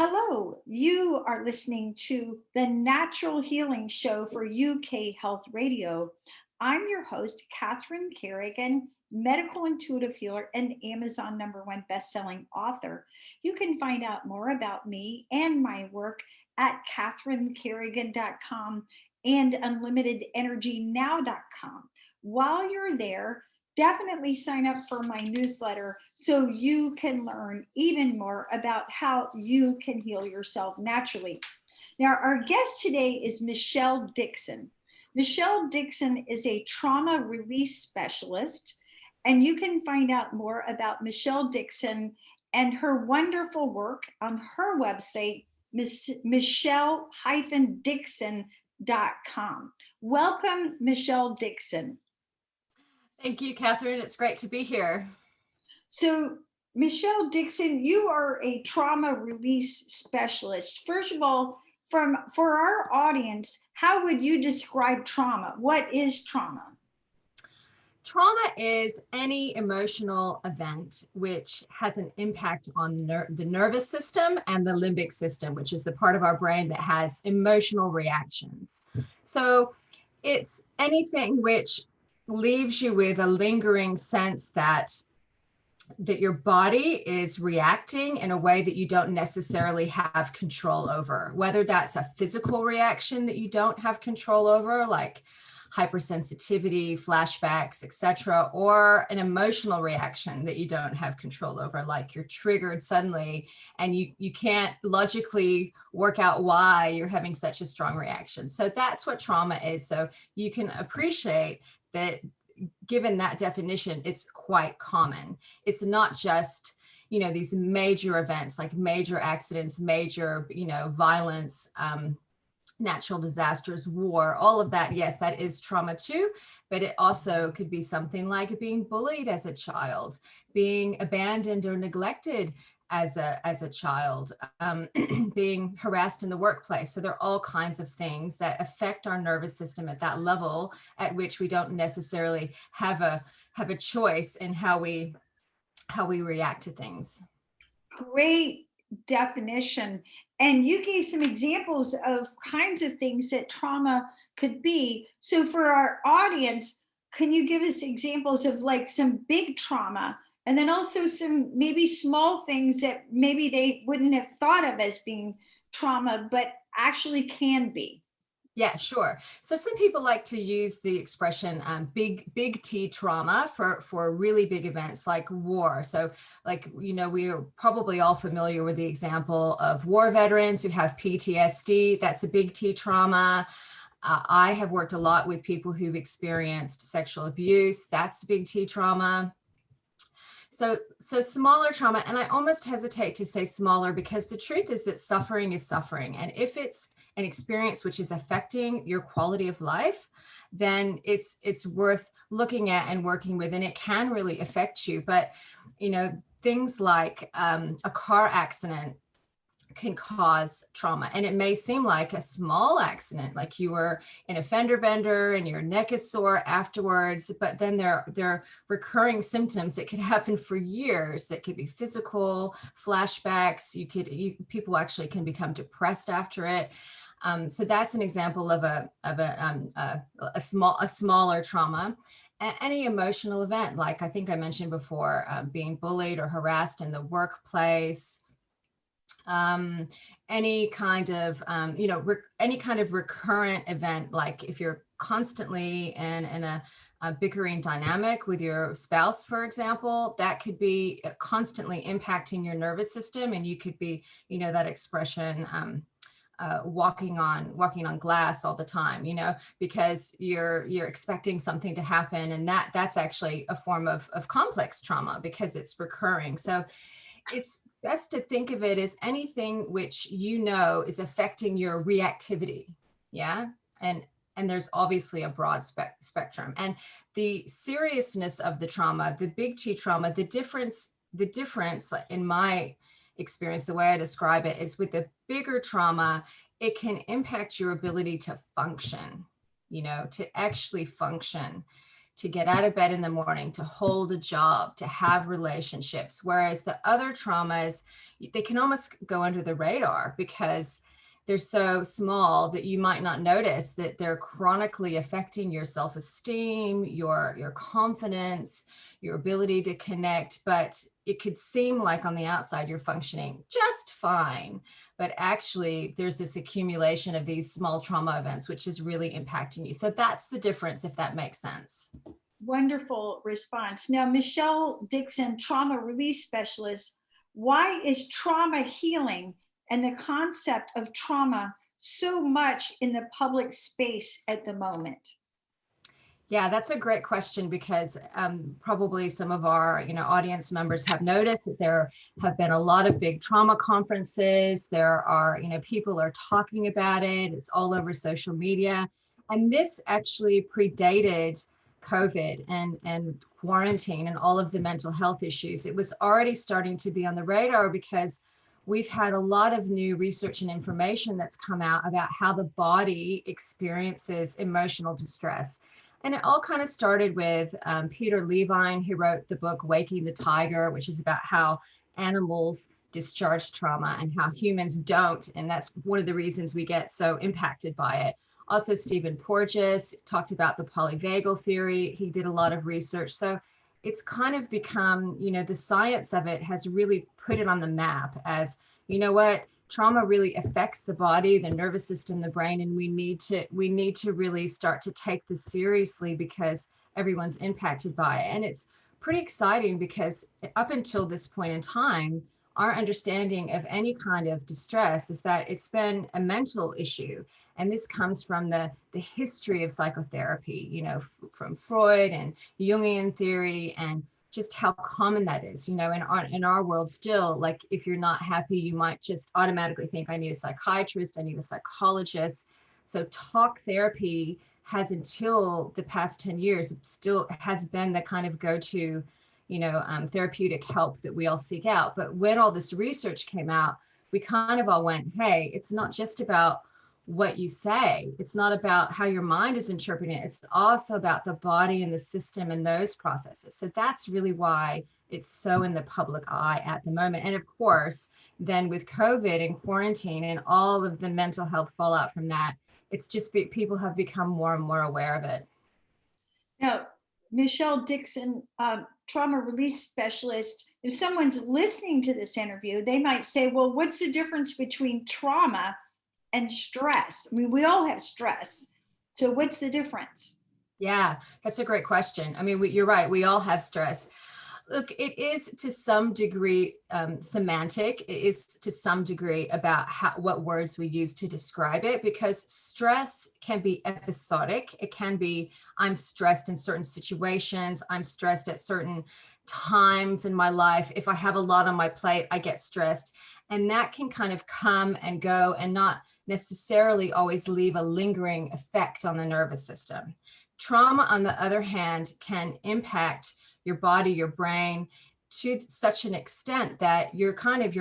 Hello, you are listening to the Natural Healing Show for UK Health Radio. I'm your host, Catherine Carrigan, medical intuitive healer and Amazon #1 bestselling author. You can find out more about me and my work at catherinecarrigan.com and unlimitedenergynow.com. While you're there, definitely sign up for my newsletter so you can learn even more about how you can heal yourself naturally. Now, our guest today is Michelle Dixon. Michelle Dixon is a trauma release specialist, and you can find out more about Michelle Dixon and her wonderful work on her website, michelle-dixon.com. Welcome, Michelle Dixon. Thank you, Catherine. It's great to be here. So, Michelle Dixon, you are a trauma release specialist. First of all, for our audience, how would you describe trauma? What is trauma? Trauma is any emotional event which has an impact on the nervous system and the limbic system, which is the part of our brain that has emotional reactions. So it's anything which leaves you with a lingering sense that your body is reacting in a way that you don't necessarily have control over, whether that's a physical reaction that you don't have control over, like hypersensitivity, flashbacks, etc., or an emotional reaction that you don't have control over, like you're triggered suddenly and you can't logically work out why you're having such a strong reaction. So that's what trauma is. So you can appreciate that. Given that definition, it's quite common. It's not just, these major events like major accidents, major, violence, natural disasters, war, all of that. Yes, that is trauma too, but it also could be something like being bullied as a child, being abandoned or neglected as a child, being harassed in the workplace. So there are all kinds of things that affect our nervous system at that level, at which we don't necessarily have a choice in how we react to things. Great definition. And you gave some examples of kinds of things that trauma could be. So for our audience, can you give us examples of like some big trauma and then also some maybe small things that maybe they wouldn't have thought of as being trauma, but actually can be? Yeah, sure. So some people like to use the expression big T trauma for really big events like war. So like, we're probably all familiar with the example of war veterans who have PTSD. That's a big T trauma. I have worked a lot with people who've experienced sexual abuse. That's big T trauma. So smaller trauma, and I almost hesitate to say smaller because the truth is that suffering is suffering. And if it's an experience which is affecting your quality of life, then it's worth looking at and working with, and it can really affect you. But, things like a car accident can cause trauma. And it may seem like a small accident, like you were in a fender bender and your neck is sore afterwards, but then there are recurring symptoms that could happen for years that could be physical, flashbacks. People actually can become depressed after it. So that's an example of a smaller trauma. Any emotional event, like I think I mentioned before, being bullied or harassed in the workplace, any kind of any kind of recurrent event, like if you're constantly in a bickering dynamic with your spouse, for example, that could be constantly impacting your nervous system, and you could be, that expression, walking on glass all the time, because you're expecting something to happen, and that's actually a form of complex trauma because it's recurring. So it's best to think of it as anything which is affecting your reactivity. Yeah. And there's obviously a broad spectrum. And the seriousness of the trauma, the big T trauma, the difference in my experience, the way I describe it, is with the bigger trauma, it can impact your ability to function, to actually function. to get out of bed in the morning, to hold a job, to have relationships. Whereas the other traumas, they can almost go under the radar because they're so small that you might not notice that they're chronically affecting your self-esteem, your confidence, your ability to connect. But it could seem like on the outside you're functioning just fine, but actually there's this accumulation of these small trauma events which is really impacting you. So that's the difference, if that makes sense. Wonderful response. Now, Michelle Dixon, trauma release specialist, why is trauma healing and the concept of trauma so much in the public space at the moment? Yeah, that's a great question because probably some of our audience members have noticed that there have been a lot of big trauma conferences. There are, people are talking about it. It's all over social media. And this actually predated COVID and quarantine and all of the mental health issues. It was already starting to be on the radar because we've had a lot of new research and information that's come out about how the body experiences emotional distress. And it all kind of started with Peter Levine, who wrote the book Waking the Tiger, which is about how animals discharge trauma and how humans don't. And that's one of the reasons we get so impacted by it. Also, Stephen Porges talked about the Polyvagal Theory. He did a lot of research. So it's kind of become, the science of it has really put it on the map as, what, trauma really affects the body, the nervous system, the brain, and we need to really start to take this seriously because everyone's impacted by it. And it's pretty exciting because up until this point in time, our understanding of any kind of distress is that it's been a mental issue. And this comes from the history of psychotherapy, from Freud and Jungian theory, and just how common that is, in our world still. Like, if you're not happy, you might just automatically think, I need a psychiatrist, I need a psychologist. So talk therapy has, until the past 10 years, still has been the kind of go-to, therapeutic help that we all seek out. But when all this research came out, we kind of all went, hey, it's not just about what you say. It's not about how your mind is interpreting it. It's also about the body and the system and those processes. So that's really why it's so in the public eye at the moment. And of course, then with COVID and quarantine and all of the mental health fallout from that, it's just people have become more and more aware of it. Now, Michelle Dixon, trauma release specialist, if someone's listening to this interview, they might say, well, what's the difference between trauma and stress? I mean, we all have stress. So what's the difference? Yeah, that's a great question. I mean, you're right. We all have stress. Look, it is to some degree semantic. It is to some degree about what words we use to describe it, because stress can be episodic. It can be, I'm stressed in certain situations. I'm stressed at certain times in my life. If I have a lot on my plate, I get stressed. And that can kind of come and go and not necessarily always leave a lingering effect on the nervous system. Trauma, on the other hand, can impact your body, your brain, to such an extent that your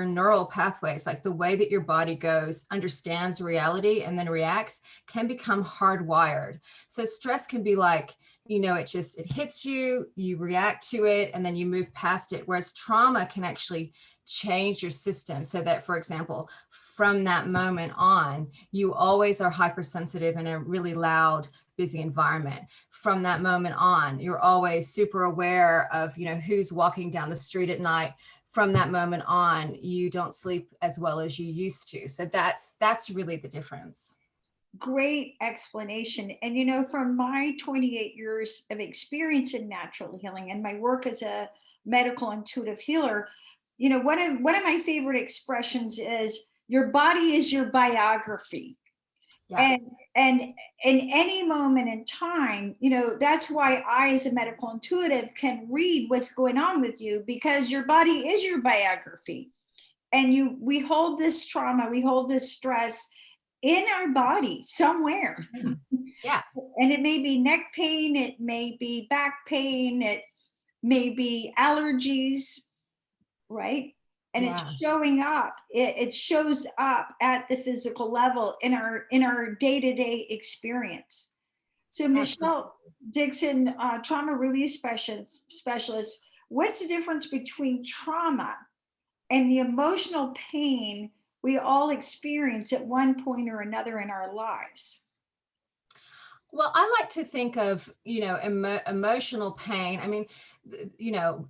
neural pathways, like the way that your body goes, understands reality and then reacts, can become hardwired. So stress can be like, it hits you, you react to it, and then you move past it. Whereas trauma can actually change your system so that, for example, from that moment on, you always are hypersensitive in a really loud, busy environment. From that moment on, you're always super aware of, who's walking down the street at night. From that moment on, you don't sleep as well as you used to. So that's really the difference. Great explanation. And from my 28 years of experience in natural healing and my work as a medical intuitive healer, one of my favorite expressions is, your body is your biography. Yeah. And in any moment in time, that's why I, as a medical intuitive, can read what's going on with you, because your body is your biography. And we hold this trauma, we hold this stress in our body somewhere. Yeah. And it may be neck pain, it may be back pain, it may be allergies, right? And it's showing up. It shows up at the physical level in our day-to-day experience. So Absolutely. Michelle Dixon, trauma release specialist, what's the difference between trauma and the emotional pain we all experience at one point or another in our lives? Well, I like to think of, emotional pain. I mean,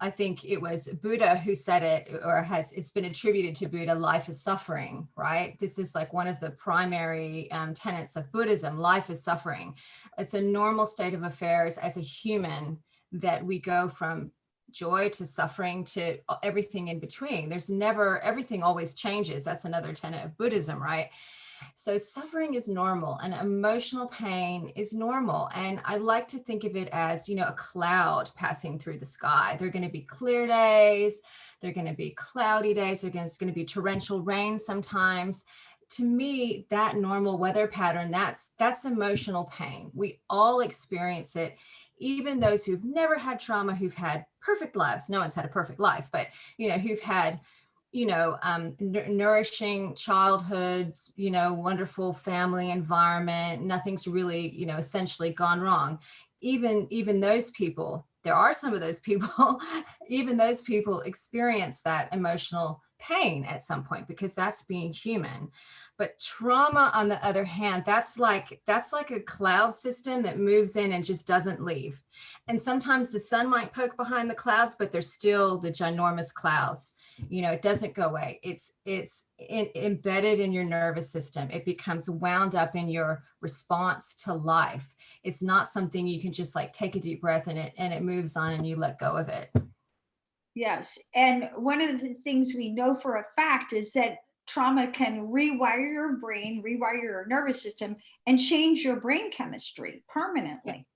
I think it was Buddha who said it, or it's been attributed to Buddha, life is suffering, right? This is like one of the primary tenets of Buddhism. Life is suffering. It's a normal state of affairs as a human that we go from joy to suffering to everything in between. Everything always changes. That's another tenet of Buddhism, right? So suffering is normal and emotional pain is normal. And I like to think of it as, a cloud passing through the sky. There are going to be clear days, there are going to be cloudy days, there's going to be torrential rain sometimes. To me, that normal weather pattern, that's emotional pain. We all experience it. Even those who've never had trauma, who've had perfect lives. No one's had a perfect life, but who've had nourishing childhoods, wonderful family environment, nothing's really, essentially gone wrong. Even those people, there are some of those people, even those people experience that emotional pain at some point, because that's being human. But trauma, on the other hand, that's like a cloud system that moves in and just doesn't leave. And sometimes the sun might poke behind the clouds, but there's still the ginormous clouds. It doesn't go away. It's embedded in your nervous system. It becomes wound up in your response to life. It's not something you can just like take a deep breath and it moves on and you let go of it. Yes. And one of the things we know for a fact is that trauma can rewire your brain, rewire your nervous system, and change your brain chemistry permanently.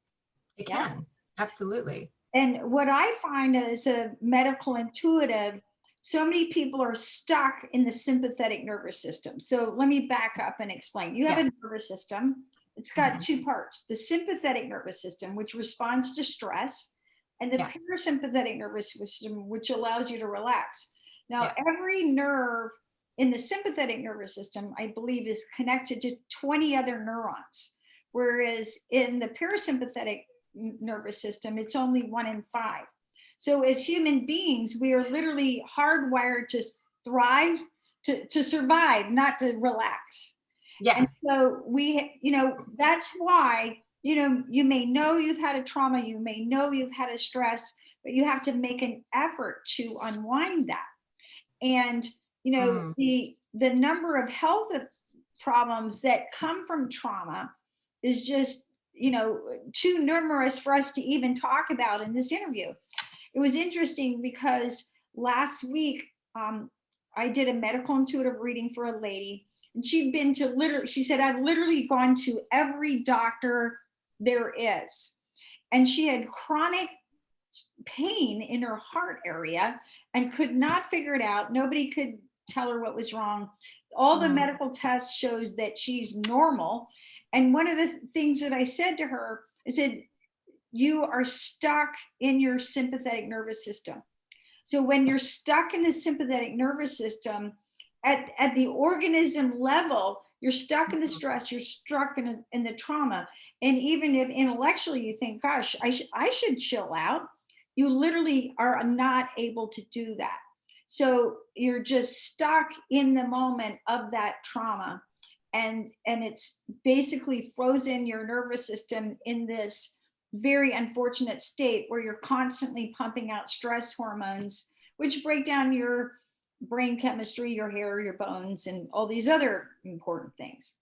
It Yeah. can. Absolutely. And what I find as a medical intuitive, so many people are stuck in the sympathetic nervous system. So let me back up and explain. You have a nervous system. It's got two parts: the sympathetic nervous system, which responds to stress, and the parasympathetic nervous system, which allows you to relax. Now, every nerve in the sympathetic nervous system, I believe, is connected to 20 other neurons, whereas in the parasympathetic nervous system, it's only 1 in 5. So as human beings, we are literally hardwired to thrive, to survive, not to relax. Yeah. And so that's why, you may know you've had a trauma, you may know you've had a stress, but you have to make an effort to unwind that. And, the number of health problems that come from trauma is just, too numerous for us to even talk about in this interview. It was interesting because last week, I did a medical intuitive reading for a lady, and she said, I've literally gone to every doctor there is. And she had chronic pain in her heart area and could not figure it out. Nobody could tell her what was wrong. All the medical tests shows that she's normal. And one of the things that I said to her, I said, you are stuck in your sympathetic nervous system. So when you're stuck in the sympathetic nervous system, at the organism level, you're stuck in the stress, you're stuck in the trauma. And even if intellectually you think, gosh, I should chill out, you literally are not able to do that. So you're just stuck in the moment of that trauma. And it's basically frozen your nervous system in this very unfortunate state where you're constantly pumping out stress hormones, which break down your brain chemistry, your hair, your bones, and all these other important things.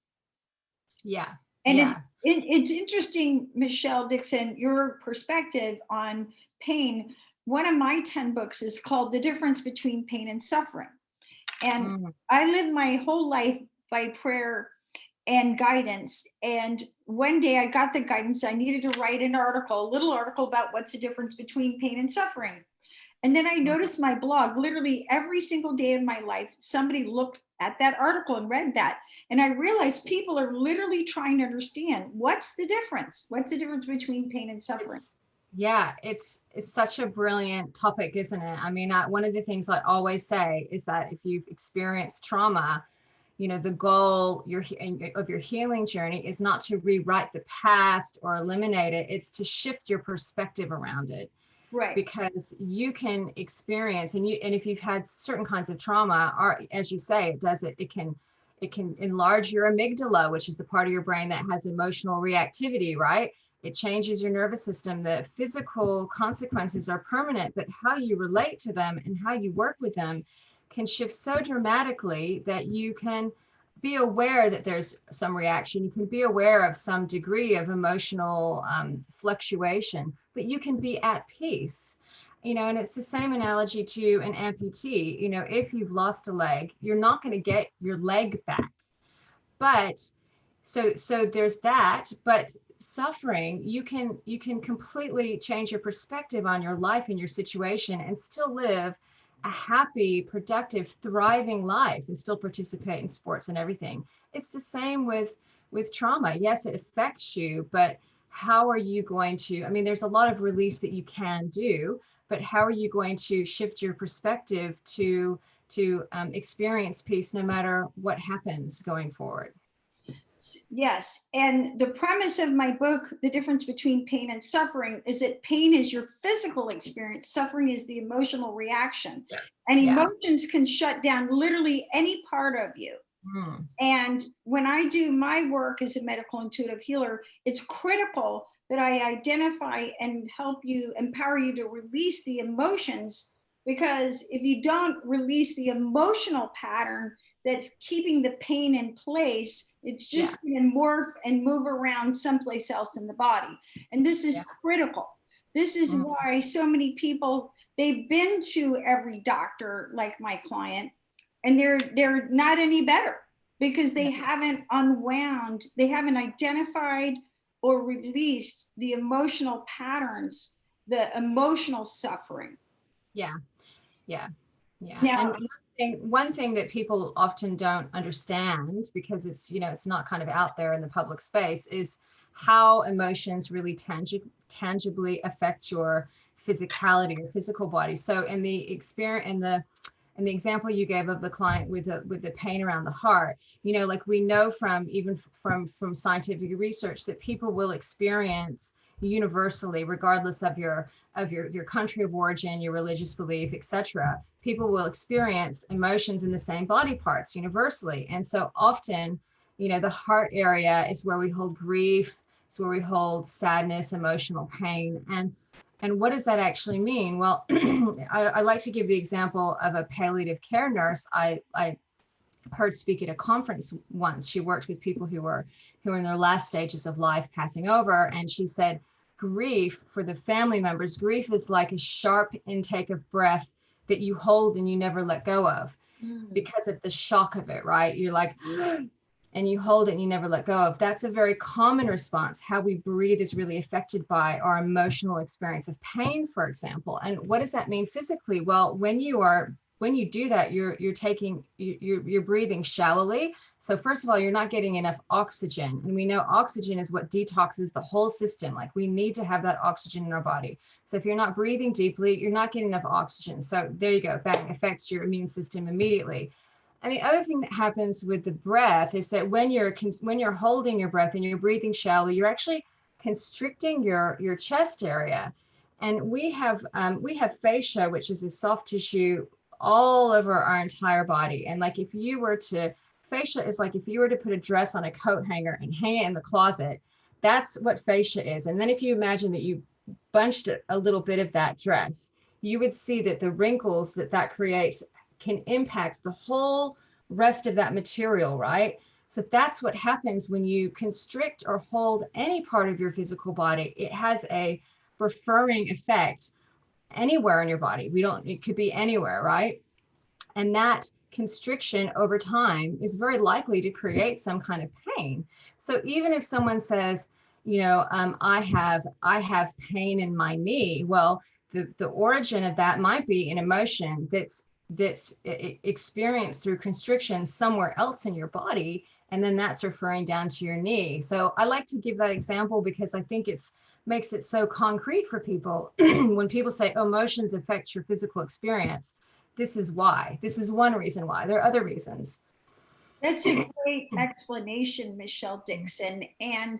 Yeah. And it's interesting, Michelle Dixon, your perspective on pain. One of my 10 books is called The Difference Between Pain and Suffering. And I lived my whole life by prayer and guidance. And one day I got the guidance. I needed to write a little article about what's the difference between pain and suffering. And then I noticed my blog, literally every single day of my life, somebody looked at that article and read that. And I realized people are literally trying to understand what's the difference? What's the difference between pain and suffering? It's such a brilliant topic, isn't it? I mean, one of the things I always say is that if you've experienced trauma, the goal of your healing journey is not to rewrite the past or eliminate it. It's to shift your perspective around it. Right. Because you can experience, and if you've had certain kinds of trauma, or as you say, it can enlarge your amygdala, which is the part of your brain that has emotional reactivity, right? It changes your nervous system. The physical consequences are permanent, but how you relate to them and how you work with them can shift so dramatically that you can be aware that there's some reaction. You can be aware of some degree of emotional fluctuation, but you can be at peace. And it's the same analogy to an amputee. If you've lost a leg, you're not going to get your leg back. But so there's that. But suffering, you can completely change your perspective on your life and your situation and still live a happy, productive, thriving life and still participate in sports and everything. It's the same with trauma. Yes, it affects you, but how are you going to, there's a lot of release that you can do, but how are you going to shift your perspective to experience peace no matter what happens going forward? Yes. And the premise of my book, The Difference Between Pain and Suffering, is that pain is your physical experience. Suffering is the emotional reaction. Yeah. And emotions can shut down literally any part of you. Mm. And when I do my work as a medical intuitive healer, it's critical that I identify and help you, empower you to release the emotions, because if you don't release the emotional pattern that's keeping the pain in place, it's just going to morph and move around someplace else in the body. And this is critical. This is why so many people, they've been to every doctor like my client, and they're not any better because they haven't unwound, they haven't identified or released the emotional patterns, the emotional suffering. Yeah. Now, and one thing that people often don't understand, because it's not kind of out there in the public space, is how emotions really tangibly affect your physicality, your physical body. So in the experience, in the example you gave of the client with the pain around the heart, like we know from scientific research that people will experience universally, regardless of your country of origin, your religious belief, etc. People will experience emotions in the same body parts universally. And so often, the heart area is where we hold grief, it's where we hold sadness, emotional pain. And what does that actually mean? Well, I like to give the example of a palliative care nurse I heard speak at a conference once. She worked with people who were in their last stages of life, passing over. And she said, grief for the family members, grief is like a sharp intake of breath that you hold and you never let go of because of the shock of it, right? You're like, and you hold it and you never let go of. That's a very common response. How we breathe is really affected by our emotional experience of pain, for example. And what does that mean physically? Well, when you do that, you're breathing shallowly. So first of all, you're not getting enough oxygen. And we know oxygen is what detoxes the whole system. Like we need to have that oxygen in our body. So if you're not breathing deeply, you're not getting enough oxygen. So there you go. That affects your immune system immediately. And the other thing that happens with the breath is that when you're holding your breath and you're breathing shallow, you're actually constricting your chest area. And we have fascia, which is a soft tissue all over our entire body. And like fascia is like if you were to put a dress on a coat hanger and hang it in the closet, that's what fascia is. And then if you imagine that you bunched a little bit of that dress, you would see that the wrinkles that creates can impact the whole rest of that material, right? So that's what happens when you constrict or hold any part of your physical body. It has a referring effect anywhere in your body. It could be anywhere, right? And that constriction over time is very likely to create some kind of pain. So even if someone says, I have pain in my knee, well, the origin of that might be an emotion that's experienced through constriction somewhere else in your body, and then that's referring down to your knee. So I like to give that example because I think makes it so concrete for people. When people say emotions affect your physical experience, this is why. This is one reason why. There are other reasons. That's a great explanation, Michelle Dixon. And,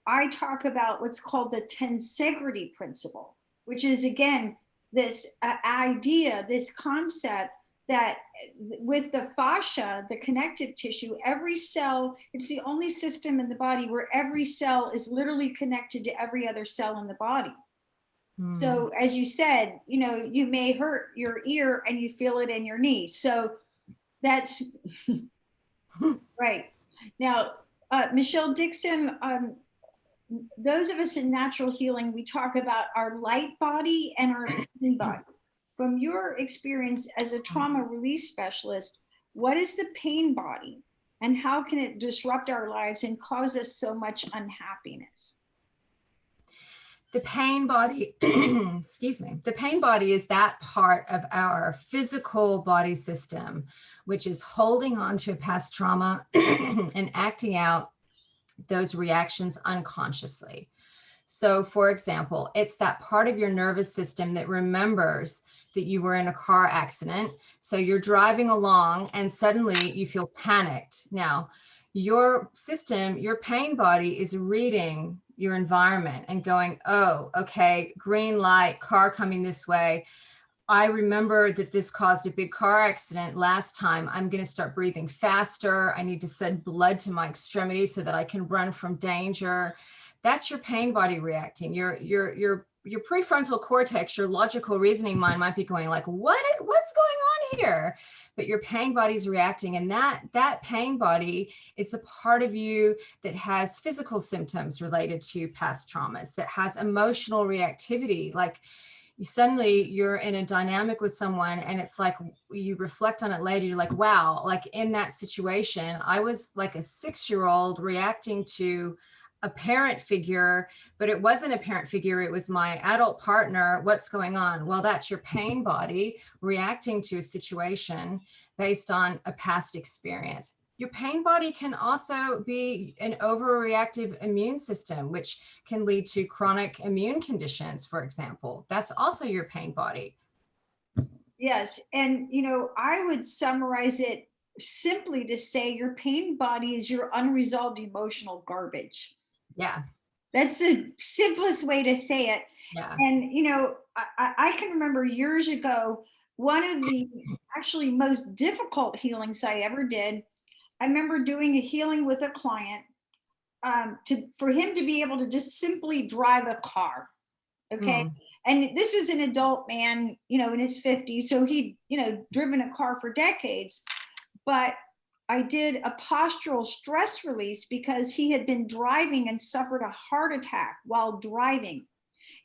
I talk about what's called the Tensegrity Principle, which is, again, this idea, this concept that with the fascia, the connective tissue, every cell, it's the only system in the body where every cell is literally connected to every other cell in the body. So as you said, you may hurt your ear and you feel it in your knee. So that's right. Now, Michelle Dixon, those of us in natural healing, we talk about our light body and our pain body. From your experience as a trauma release specialist, what is the pain body and how can it disrupt our lives and cause us so much unhappiness? The pain body, excuse me, the pain body is that part of our physical body system, which is holding on to a past trauma and acting out those reactions unconsciously. So, for example, it's that part of your nervous system that remembers that you were in a car accident. So you're driving along and suddenly you feel panicked. Now, your system, your pain body is reading your environment and going, oh, okay, green light, car coming this way. I remember that this caused a big car accident last time. I'm going to start breathing faster. I need to send blood to my extremities so that I can run from danger. That's your pain body reacting. Your prefrontal cortex, your logical reasoning mind might be going like, what's going on here? But your pain body's reacting. And that pain body is the part of you that has physical symptoms related to past traumas, that has emotional reactivity. Like suddenly you're in a dynamic with someone and it's like, you reflect on it later, you're like, wow, like in that situation, I was like a 6-year-old reacting to a parent figure, but it wasn't a parent figure. It was my adult partner. What's going on? Well, that's your pain body reacting to a situation based on a past experience. Your pain body can also be an overreactive immune system, which can lead to chronic immune conditions, for example. That's also your pain body. Yes. And, I would summarize it simply to say your pain body is your unresolved emotional garbage. Yeah. That's the simplest way to say it. Yeah. And, I can remember years ago, one of the actually most difficult healings I ever did. I remember doing a healing with a client for him to be able to just simply drive a car. Okay. And this was an adult man, in his 50s. So he'd, driven a car for decades. But I did a postural stress release because he had been driving and suffered a heart attack while driving.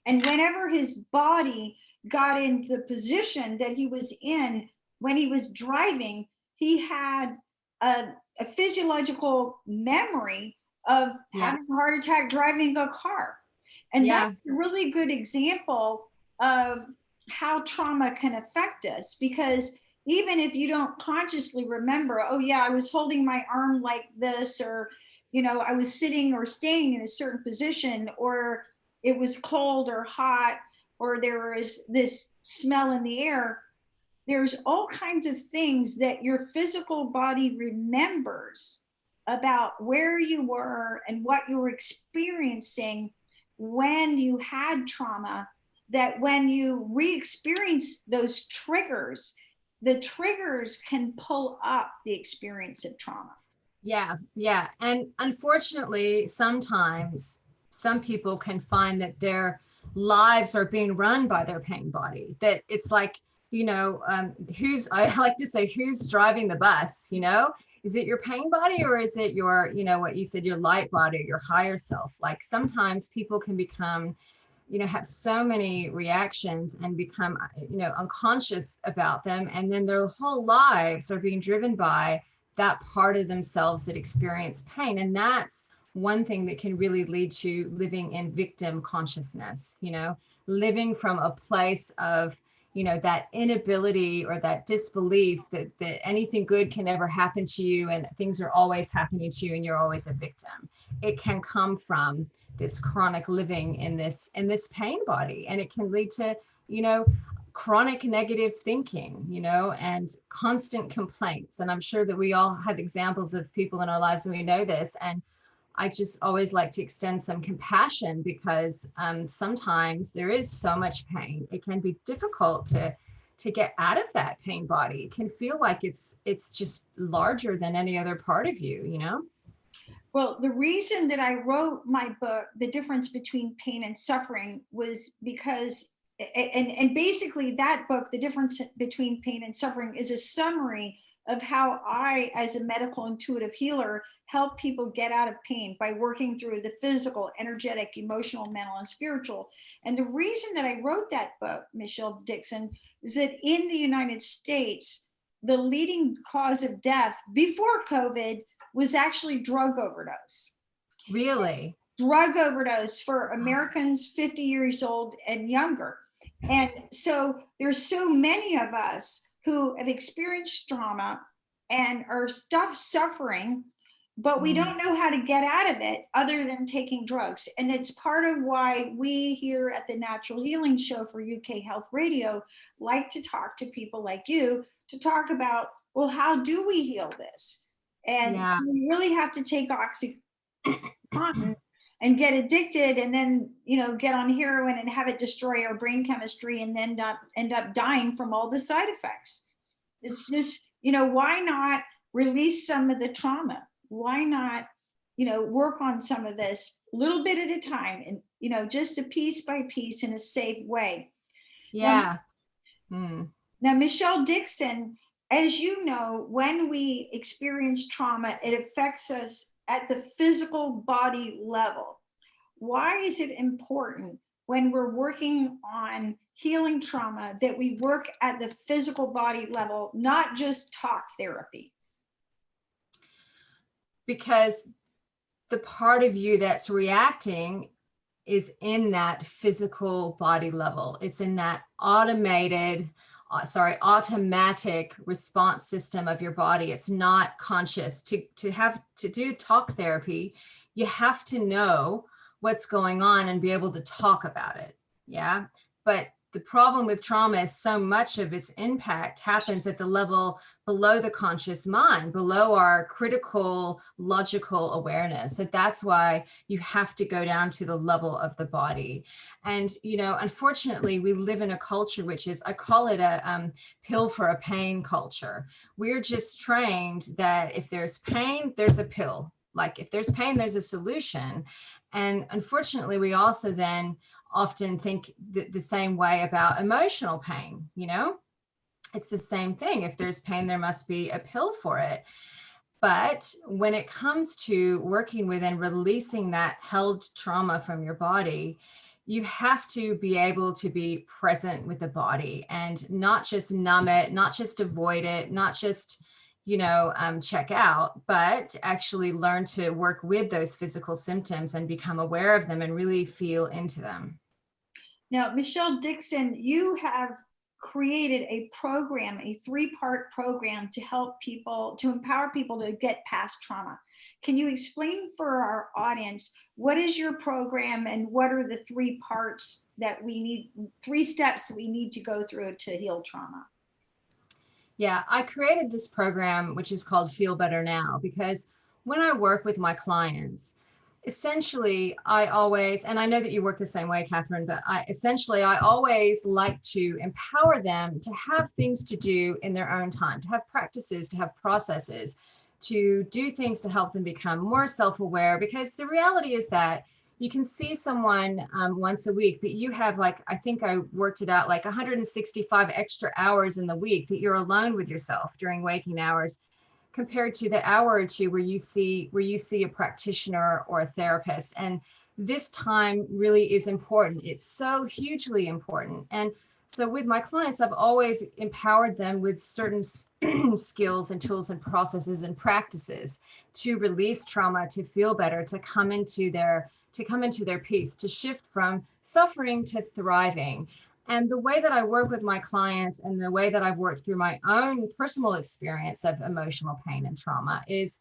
And whenever his body got in the position that he was in when he was driving, he had a physiological memory of having a heart attack driving a car. And that's a really good example of how trauma can affect us, because even if you don't consciously remember, oh yeah, I was holding my arm like this, or, I was sitting or staying in a certain position, or it was cold or hot, or there was this smell in the air. There's all kinds of things that your physical body remembers about where you were and what you were experiencing when you had trauma, that when you re-experience those triggers, the triggers can pull up the experience of trauma. Yeah. And unfortunately, sometimes some people can find that their lives are being run by their pain body, that it's like, I like to say, who's driving the bus? Is it your pain body, or is it your, what you said, your light body, your higher self? Like sometimes people can become, have so many reactions and become, unconscious about them. And then their whole lives are being driven by that part of themselves that experience pain. And that's one thing that can really lead to living in victim consciousness, living from a place of, that inability or that disbelief that anything good can ever happen to you and things are always happening to you and you're always a victim. It can come from this chronic living in this pain body, and it can lead to, chronic negative thinking, you know, and constant complaints. And I'm sure that we all have examples of people in our lives and we know this. And I just always like to extend some compassion because sometimes there is so much pain. It can be difficult to get out of that pain body. It can feel like it's just larger than any other part of you, you know? Well, the reason that I wrote my book, The Difference Between Pain and Suffering, was because, and basically that book, The Difference Between Pain and Suffering, is a summary of how I, as a medical intuitive healer, help people get out of pain by working through the physical, energetic, emotional, mental, and spiritual. And the reason that I wrote that book, Michelle Dixon, is that in the United States, the leading cause of death before COVID was actually drug overdose. Really? Drug overdose for Americans 50 years old and younger. And so there's so many of us who have experienced trauma and are suffering, but we don't know how to get out of it other than taking drugs. And it's part of why we here at the Natural Healing Show for UK Health Radio like to talk to people like you to talk about, well, how do we heal this? And we really have to take OxyContin and get addicted and then, you know, get on heroin and have it destroy our brain chemistry and then end up dying from all the side effects. It's just, you know, why not release some of the trauma? Why not, you know, work on some of this a little bit at a time and, you know, just a piece by piece in a safe way. Yeah. Now, Michelle Dixon, as you know, when we experience trauma, it affects us at the physical body level. Why is it important when we're working on healing trauma that we work at the physical body level, not just talk therapy? Because the part of you that's reacting is in that physical body level. It's in that automatic response system of your body. It's not conscious. To do talk therapy, you have to know what's going on and be able to talk about it. Yeah. But the problem with trauma is so much of its impact happens at the level below the conscious mind, below our critical, logical awareness. So that's why you have to go down to the level of the body. And, you know, unfortunately, we live in a culture which is, I call it a pill for a pain culture. We're just trained that if there's pain, there's a pill. Like if there's pain, there's a solution. And unfortunately, we also then often think the same way about emotional pain. You know, it's the same thing. If there's pain, there must be a pill for it. But when it comes to working with and releasing that held trauma from your body, you have to be able to be present with the body and not just numb it, not just avoid it, not just, you know, check out, but actually learn to work with those physical symptoms and become aware of them and really feel into them. Now, Michelle Dixon, you have created a program, a 3-part program to help people, to empower people to get past trauma. Can you explain for our audience, what is your program and what are the 3 parts that we need, 3 steps we need to go through to heal trauma? Yeah, I created this program, which is called Feel Better Now, because when I work with my clients, essentially, I always, and I know that you work the same way, Catherine, but I always like to empower them to have things to do in their own time, to have practices, to have processes, to do things to help them become more self-aware, because the reality is that you can see someone once a week, but you have, like, I think I worked it out, like 165 extra hours in the week that you're alone with yourself during waking hours, compared to the hour or two where you see a practitioner or a therapist. And this time really is important. It's so hugely important. And so with my clients, I've always empowered them with certain skills and tools and processes and practices to release trauma, to feel better, to come into their peace, to shift from suffering to thriving. And the way that I work with my clients and the way that I've worked through my own personal experience of emotional pain and trauma is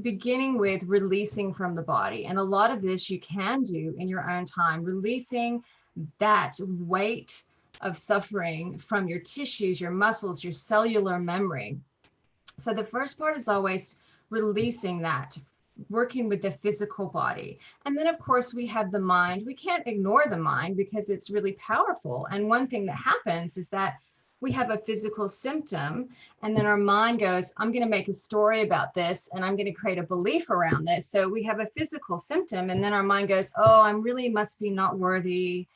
beginning with releasing from the body. And a lot of this you can do in your own time, releasing that weight of suffering from your tissues, your muscles, your cellular memory. So the first part is always releasing that, working with the physical body. And then, of course, we have the mind. We can't ignore the mind because it's really powerful. And one thing that happens is that we have a physical symptom, and then our mind goes, I'm going to make a story about this, and I'm going to create a belief around this. So we have a physical symptom, and then our mind goes, oh, I really must be not worthy.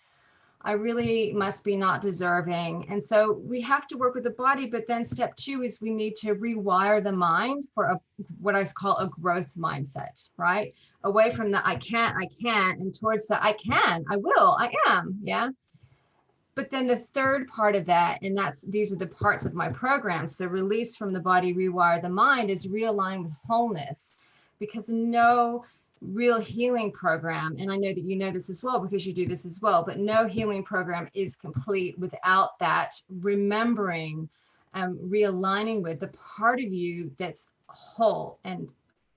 I really must be not deserving. And so we have to work with the body. But then step two is we need to rewire the mind for what I call a growth mindset, right? Away from the I can't, and towards the I can, I will, I am. Yeah. But then the third part of that, and these are the parts of my program. So release from the body, rewire the mind, is realign with wholeness, because no real healing program, and I know that you know this as well because you do this as well, but no healing program is complete without that remembering, realigning with the part of you that's whole and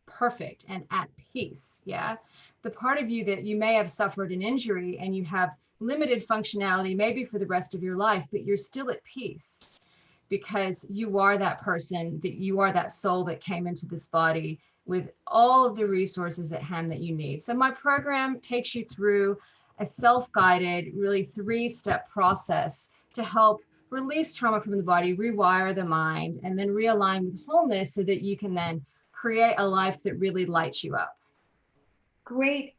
perfect and at peace. Yeah. The part of you that you may have suffered an injury and you have limited functionality, maybe for the rest of your life, but you're still at peace because you are that person, that you are that soul that came into this body with all of the resources at hand that you need. So my program takes you through a self-guided, really 3-step process to help release trauma from the body, rewire the mind, and then realign with wholeness so that you can then create a life that really lights you up. Great,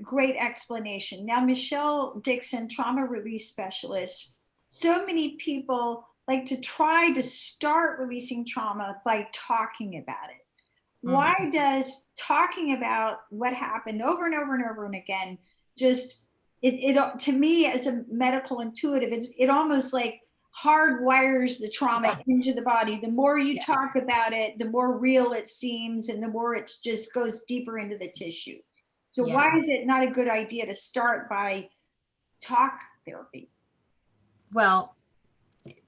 great explanation. Now, Michelle Dixon, trauma release specialist. So many people like to try to start releasing trauma by talking about it. Why does talking about what happened over and over and over and again just it to me as a medical intuitive, it almost like hardwires the trauma into the body. The more you talk about it, the more real it seems, and the more it just goes deeper into the tissue. So why is it not a good idea to start by talk therapy? Well,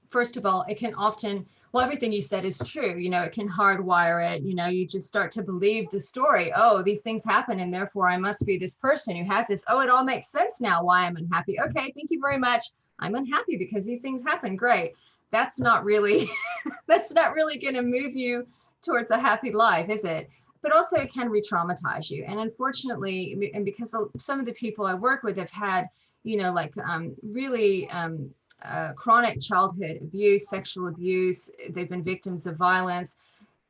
first of all, it can often, well, everything you said is true. You know, it can hardwire it. You know, you just start to believe the story. Oh, these things happen, and therefore I must be this person who has this. Oh, it all makes sense now why I'm unhappy. Okay, thank you very much. I'm unhappy because these things happen. Great. That's not really, that's not really going to move you towards a happy life, is it? But also it can re-traumatize you. And unfortunately, and because some of the people I work with have had, you know, like really chronic childhood abuse, sexual abuse, they've been victims of violence.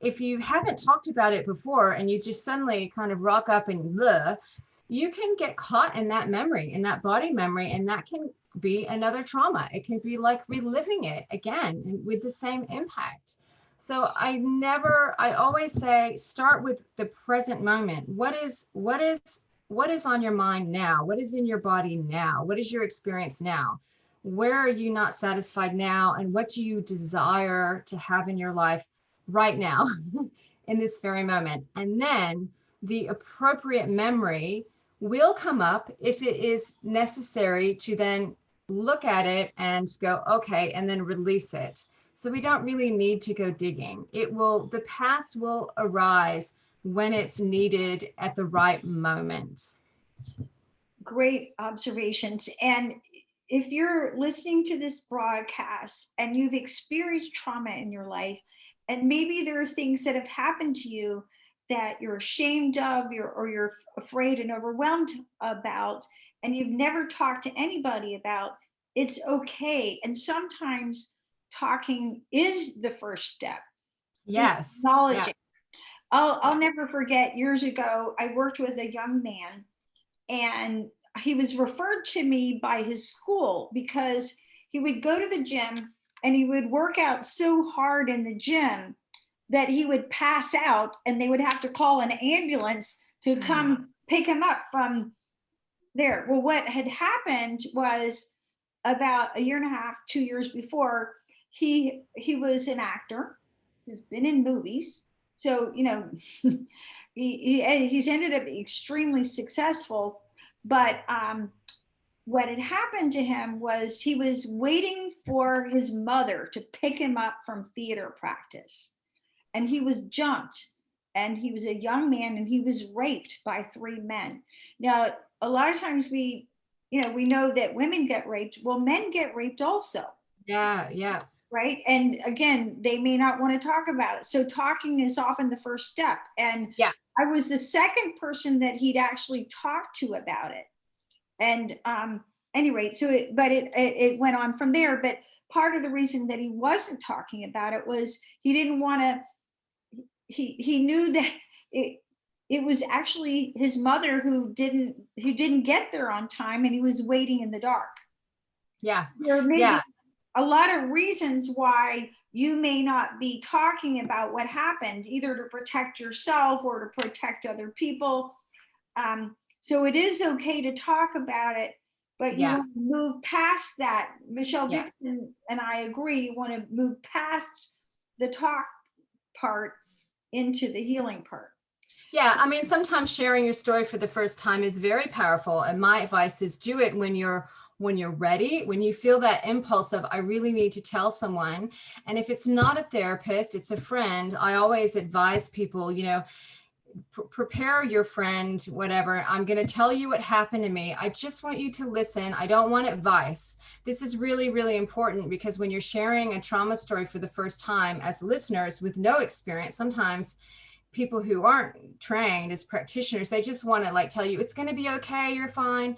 If you haven't talked about it before and you just suddenly kind of rock up and you can get caught in that memory, in that body memory, and that can be another trauma. It can be like reliving it again and with the same impact. So I always say, start with the present moment. What is on your mind now? What is in your body now? What is your experience now? Where are you not satisfied now? And what do you desire to have in your life right now in this very moment? And then the appropriate memory will come up if it is necessary to then look at it and go, okay, and then release it. So we don't really need to go digging. The past will arise when it's needed at the right moment. Great observations. And if you're listening to this broadcast and you've experienced trauma in your life, and maybe there are things that have happened to you that you're ashamed of, or you're afraid and overwhelmed about, and you've never talked to anybody about, it's okay. And sometimes talking is the first step. Yes. Just acknowledging. I'll never forget, years ago, I worked with a young man, and he was referred to me by his school because he would go to the gym and he would work out so hard in the gym that he would pass out, and they would have to call an ambulance to come pick him up from there. Well, what had happened was, about a year and a half, 2 years before, he was an actor. He's been in movies. So, you know, he's ended up extremely successful. But what had happened to him was he was waiting for his mother to pick him up from theater practice. And he was jumped. And he was a young man, and he was raped by 3 men. Now, a lot of times we we know that women get raped. Well, men get raped also. Yeah. Right. And again, they may not want to talk about it. So talking is often the first step. And Yeah. I was the second person that he'd actually talked to about it. And anyway, so it went on from there. But part of the reason that he wasn't talking about it was he didn't want to, he knew that it was actually his mother who didn't get there on time, and he was waiting in the dark. Yeah. There may Yeah. be a lot of reasons why you may not be talking about what happened, either to protect yourself or to protect other people. So it is okay to talk about it, but you Yeah. want to move past that. Michelle Yeah. Dixon and I agree, you want to move past the talk part into the healing part. Yeah, I mean, sometimes sharing your story for the first time is very powerful. And my advice is do it when you're ready, when you feel that impulse of, I really need to tell someone. And if it's not a therapist, it's a friend, I always advise people, prepare your friend, whatever. I'm going to tell you what happened to me. I just want you to listen. I don't want advice. This is really, really important, because when you're sharing a trauma story for the first time as listeners with no experience, sometimes people who aren't trained as practitioners, they just want to tell you it's going to be okay, you're fine.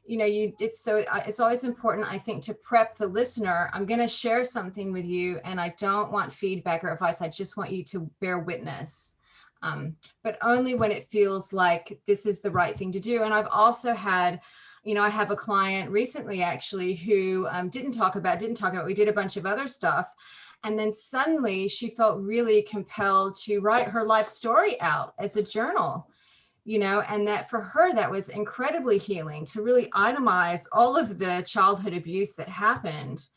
It's always important, I think, to prep the listener. I'm going to share something with you, and I don't want feedback or advice. I just want you to bear witness. But only when it feels like this is the right thing to do. And I've also had, I have a client recently actually who didn't talk about, we did a bunch of other stuff. And then suddenly she felt really compelled to write her life story out as a journal, and that for her, that was incredibly healing, to really itemize all of the childhood abuse that happened.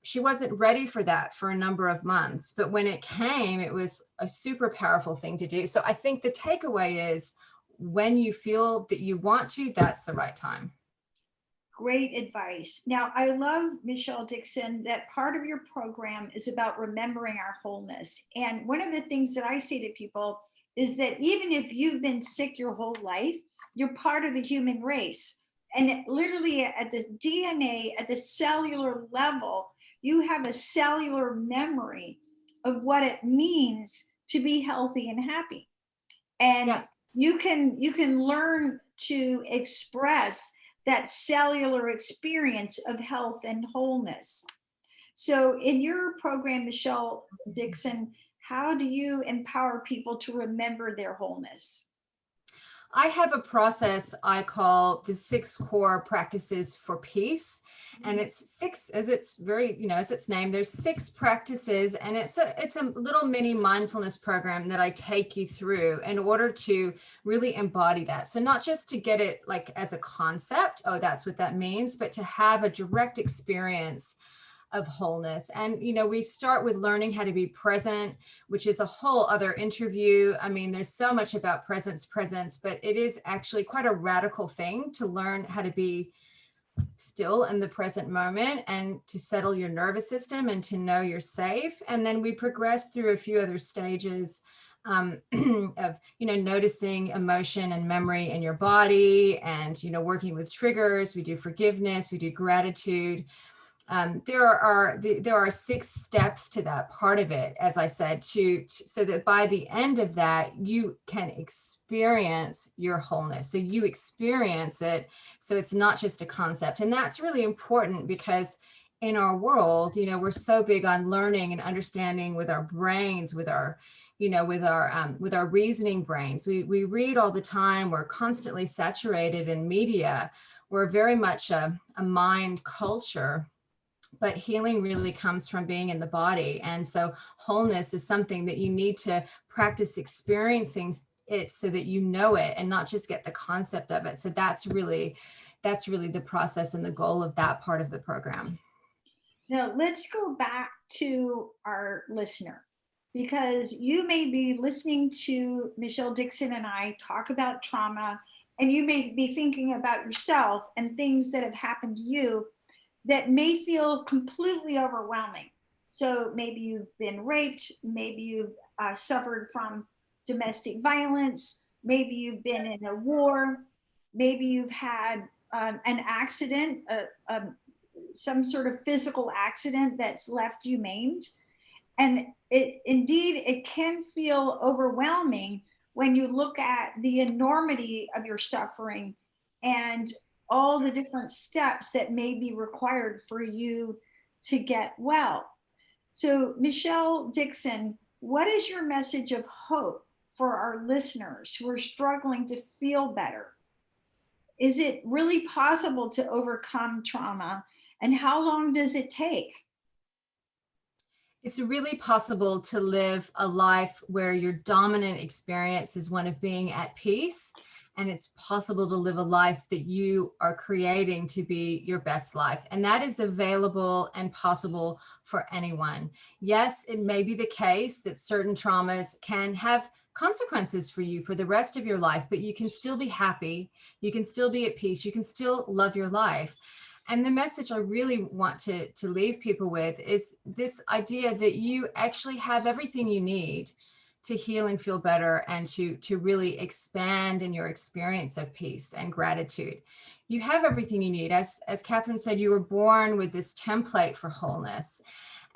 She wasn't ready for that for a number of months, but when it came, it was a super powerful thing to do. So I think the takeaway is, when you feel that you want to, that's the right time. Great advice. Now, I love, Michelle Dixon, that part of your program is about remembering our wholeness. And one of the things that I say to people is that even if you've been sick your whole life, you're part of the human race. And literally at the DNA, at the cellular level, you have a cellular memory of what it means to be healthy and happy. And Yeah. you can learn to express that cellular experience of health and wholeness. So in your program, Michelle Dixon, how do you empower people to remember their wholeness? I have a process I call the 6 core practices for peace. And it's 6, as it's very, as it's named, there's 6 practices, and it's a little mini mindfulness program that I take you through in order to really embody that. So not just to get it as a concept, oh, that's what that means, but to have a direct experience of wholeness. And, we start with learning how to be present, which is a whole other interview. I mean, there's so much about presence, but it is actually quite a radical thing to learn how to be still in the present moment and to settle your nervous system and to know you're safe. And then we progress through a few other stages of, noticing emotion and memory in your body, and, working with triggers. We do forgiveness, we do gratitude. There are 6 steps to that part of it, as I said, so that by the end of that, you can experience your wholeness. So you experience it. So it's not just a concept. And that's really important, because in our world, we're so big on learning and understanding with our brains, with our reasoning brains. We read all the time. We're constantly saturated in media. We're very much a mind culture. But healing really comes from being in the body. And so wholeness is something that you need to practice experiencing it so that you know it, and not just get the concept of it. So that's really the process and the goal of that part of the program. Now, let's go back to our listener, because you may be listening to Michelle Dixon and I talk about trauma, and you may be thinking about yourself and things that have happened to you that may feel completely overwhelming. So maybe you've been raped, maybe you've suffered from domestic violence, maybe you've been in a war, maybe you've had an accident, some sort of physical accident that's left you maimed. And it can feel overwhelming when you look at the enormity of your suffering and all the different steps that may be required for you to get well. So, Michelle Dixon, what is your message of hope for our listeners who are struggling to feel better? Is it really possible to overcome trauma? And how long does it take? It's really possible to live a life where your dominant experience is one of being at peace. And it's possible to live a life that you are creating to be your best life. And that is available and possible for anyone. Yes, it may be the case that certain traumas can have consequences for you for the rest of your life, but you can still be happy. You can still be at peace. You can still love your life. And the message I really want to leave people with is this idea that you actually have everything you need to heal and feel better and to really expand in your experience of peace and gratitude. You have everything you need. As Catherine said, you were born with this template for wholeness.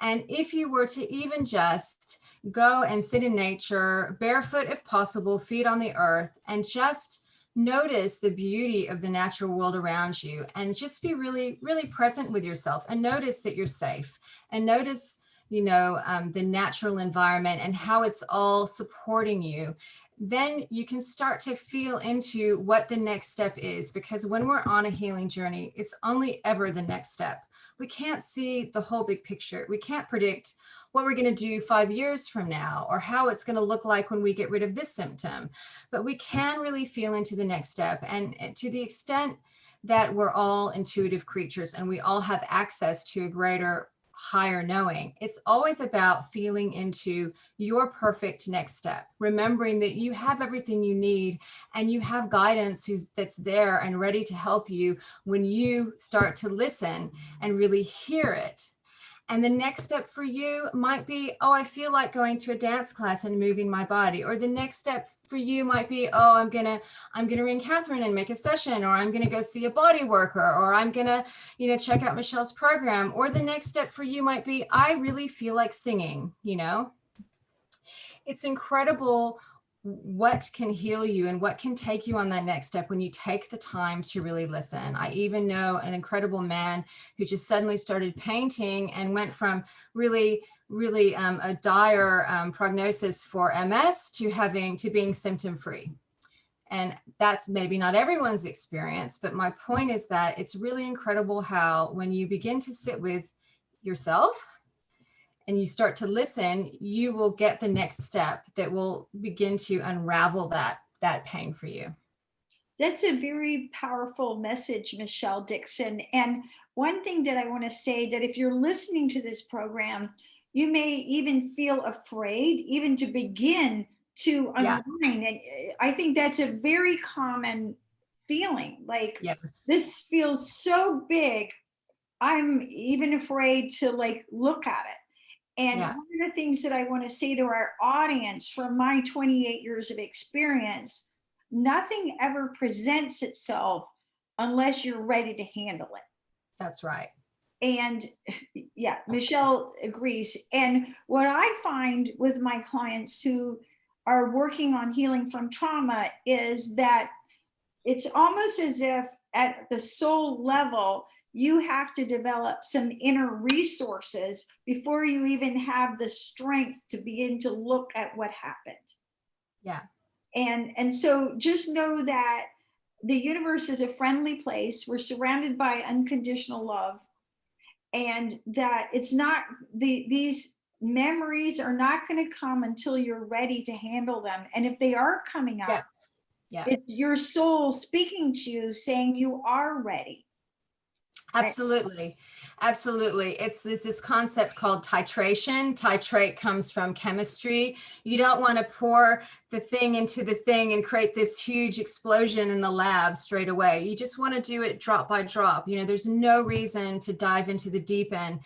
And if you were to even just go and sit in nature, barefoot if possible, feet on the earth, and just notice the beauty of the natural world around you and just be really, really present with yourself and notice that you're safe and notice, the natural environment and how it's all supporting you, then you can start to feel into what the next step is. Because when we're on a healing journey, it's only ever the next step. We can't see the whole big picture. We can't predict what we're going to do 5 years from now or how it's going to look like when we get rid of this symptom. But we can really feel into the next step. And to the extent that we're all intuitive creatures and we all have access to a greater, higher knowing, it's always about feeling into your perfect next step, remembering that you have everything you need and you have guidance that's there and ready to help you when you start to listen and really hear it. And the next step for you might be, oh, I feel like going to a dance class and moving my body. Or the next step for you might be, oh, I'm gonna ring Catherine and make a session, or I'm gonna go see a body worker, or I'm gonna, check out Michelle's program. Or the next step for you might be, I really feel like singing. It's incredible what can heal you and what can take you on that next step when you take the time to really listen. I even know an incredible man who just suddenly started painting and went from really a dire prognosis for MS to being symptom free. And that's maybe not everyone's experience, but my point is that it's really incredible how when you begin to sit with yourself and you start to listen, you will get the next step that will begin to unravel that pain for you. That's a very powerful message, Michelle Dixon. And one thing that I want to say, that if you're listening to this program, you may even feel afraid even to begin to unwind. And I think that's a very common feeling. Like, yes. This feels so big, I'm even afraid to look at it. And one of the things that I want to say to our audience from my 28 years of experience, nothing ever presents itself unless you're ready to handle it. That's right. And yeah, Michelle agrees. And what I find with my clients who are working on healing from trauma is that it's almost as if at the soul level, you have to develop some inner resources before you even have the strength to begin to look at what happened. Yeah. And so just know that the universe is a friendly place. We're surrounded by unconditional love, and that it's not these memories are not going to come until you're ready to handle them. And if they are coming up, it's your soul speaking to you saying you are ready. Absolutely. Absolutely. It's this concept called titration. Titrate comes from chemistry. You don't want to pour the thing into the thing and create this huge explosion in the lab straight away. You just want to do it drop by drop. There's no reason to dive into the deep end.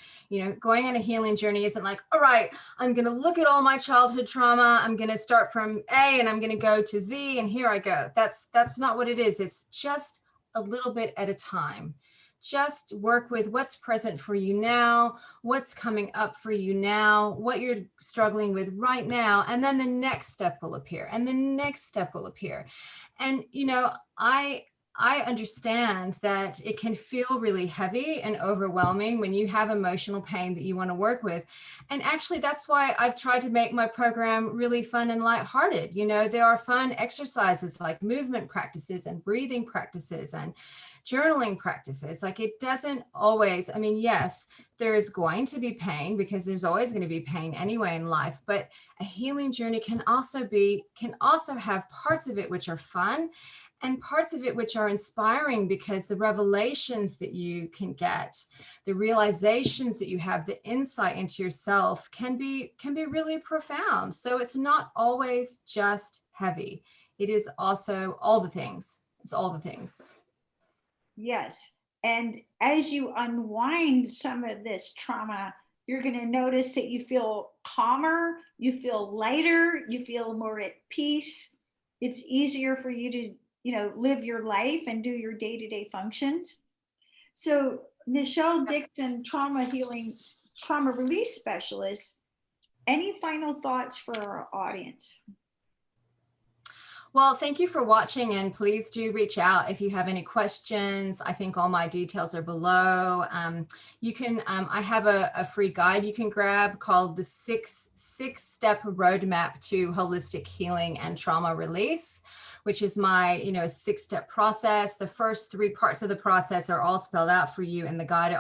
Going on a healing journey isn't like, all right, I'm going to look at all my childhood trauma. I'm going to start from A and I'm going to go to Z and here I go. That's not what it is. It's just a little bit at a time. Just work with what's present for you now, what's coming up for you now, what you're struggling with right now, and then the next step will appear, and the next step will appear. And I understand that it can feel really heavy and overwhelming when you have emotional pain that you want to work with. And actually, that's why I've tried to make my program really fun and lighthearted. There are fun exercises like movement practices and breathing practices and journaling practices. Like, it doesn't always, I mean, yes, there is going to be pain because there's always going to be pain anyway in life, but a healing journey can also have parts of it which are fun and parts of it which are inspiring, because the revelations that you can get, the realizations that you have, the insight into yourself can be really profound. So it's not always just heavy. It is also all the things. It's all the things. Yes. And as you unwind some of this trauma, you're going to notice that you feel calmer, you feel lighter, you feel more at peace. It's easier for you to, live your life and do your day-to-day functions. So, Michelle Dixon, trauma release specialist, any final thoughts for our audience? Well, thank you for watching, and please do reach out if you have any questions. I think all my details are below. You can, I have a free guide you can grab called the six-step roadmap to holistic healing and trauma release, which is my, 6-step process. The first 3 parts of the process are all spelled out for you in the guide.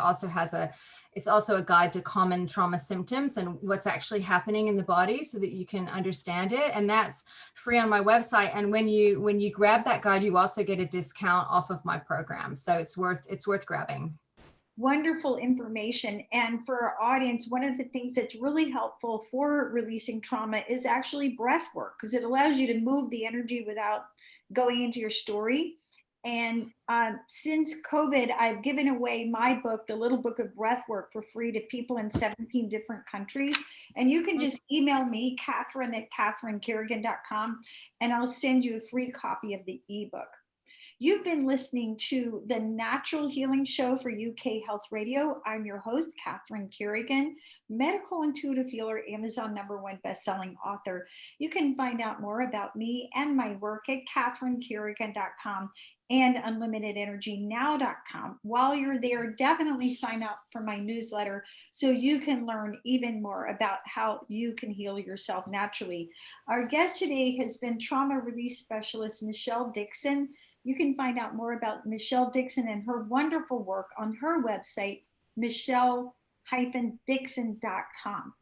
It's also a guide to common trauma symptoms and what's actually happening in the body so that you can understand it. And that's free on my website. And when you grab that guide, you also get a discount off of my program. So it's worth grabbing. Wonderful information. And for our audience, one of the things that's really helpful for releasing trauma is actually breath work, because it allows you to move the energy without going into your story. And since COVID, I've given away my book, The Little Book of Breathwork, for free to people in 17 different countries. And you can just email me, Catherine at catherinecarrigan.com, and I'll send you a free copy of the ebook. You've been listening to the Natural Healing Show for UK Health Radio. I'm your host, Catherine Carrigan, medical intuitive healer, Amazon #1 bestselling author. You can find out more about me and my work at catherinecarrigan.com and unlimitedenergynow.com. While you're there, definitely sign up for my newsletter so you can learn even more about how you can heal yourself naturally. Our guest today has been trauma release specialist Michelle Dixon. You can find out more about Michelle Dixon and her wonderful work on her website, michelle-dixon.com.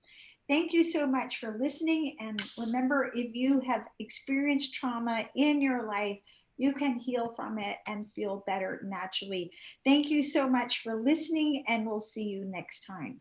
Thank you so much for listening. And remember, if you have experienced trauma in your life, you can heal from it and feel better naturally. Thank you so much for listening, and we'll see you next time.